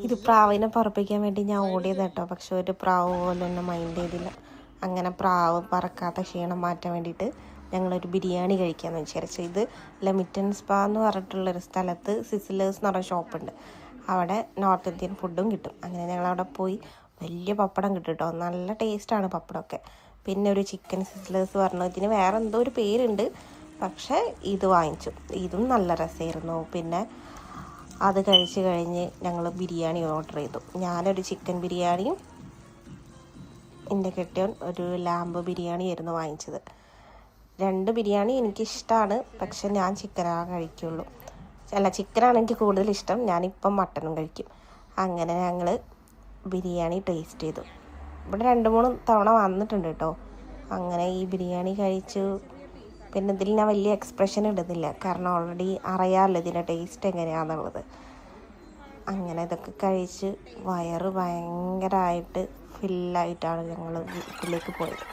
ഇത് പ്രാവിനെ പറപ്പിക്കാൻ വേണ്ടി ഞാൻ ഓടിയത് കേട്ടോ. പക്ഷെ ഒരു പ്രാവ് പോലും എന്നെ മൈൻഡ് ചെയ്തില്ല. അങ്ങനെ പ്രാവ് പറക്കാത്ത ക്ഷീണം മാറ്റാൻ വേണ്ടിയിട്ട് ഞങ്ങളൊരു ബിരിയാണി കഴിക്കാമെന്ന് വിചാരിച്ചു. ഇത് ലെമിറ്റൻ സ്പാ എന്ന് പറഞ്ഞിട്ടുള്ളൊരു സ്ഥലത്ത് സിസിലേഴ്സ് എന്ന് പറഞ്ഞ ഷോപ്പുണ്ട്. അവിടെ നോർത്ത് ഇന്ത്യൻ ഫുഡും കിട്ടും. അങ്ങനെ ഞങ്ങളവിടെ പോയി വലിയ പപ്പടം കിട്ടും കേട്ടോ. നല്ല ടേസ്റ്റാണ് പപ്പടമൊക്കെ. പിന്നെ ഒരു ചിക്കൻ സിസിലേഴ്സ് പറഞ്ഞു. ഇതിന് വേറെ എന്തോ ഒരു പേരുണ്ട്. പക്ഷേ ഇത് വാങ്ങിച്ചു. ഇതും നല്ല രസമായിരുന്നു. പിന്നെ അത് കഴിച്ച് കഴിഞ്ഞ് ഞങ്ങൾ ബിരിയാണി ഓർഡർ ചെയ്തു. ഞാനൊരു ചിക്കൻ ബിരിയാണിയും എൻ്റെ കെട്ടിയോൻ ഒരു ലാമ്പ് ബിരിയാണിയായിരുന്നു വാങ്ങിച്ചത്. 2 ബിരിയാണി എനിക്കിഷ്ടമാണ്. പക്ഷെ ഞാൻ ചിക്കനാണ് കഴിക്കുള്ളൂ. ചിക്കനാണ് എനിക്ക് കൂടുതൽ ഇഷ്ടം. ഞാനിപ്പം മട്ടനും കഴിക്കും. അങ്ങനെ ഞങ്ങൾ ബിരിയാണി ടേസ്റ്റ് ചെയ്തു. ഇവിടെ 2-3 തവണ വന്നിട്ടുണ്ട് കേട്ടോ. അങ്ങനെ ഈ ബിരിയാണി കഴിച്ചു. പിന്നെ ഇതിൽ ഞാൻ വലിയ എക്സ്പ്രഷൻ ഇടുന്നില്ല. കാരണം ഓൾറെഡി അറിയാമല്ലോ ഇതിൻ്റെ ടേസ്റ്റ് എങ്ങനെയാണെന്നുള്ളത്. അങ്ങനെ ഇതൊക്കെ കഴിച്ച് വയറ് ഭയങ്കരമായിട്ട് ഫില്ലായിട്ടാണ് ഞങ്ങൾ വീട്ടിലേക്ക് പോയത്.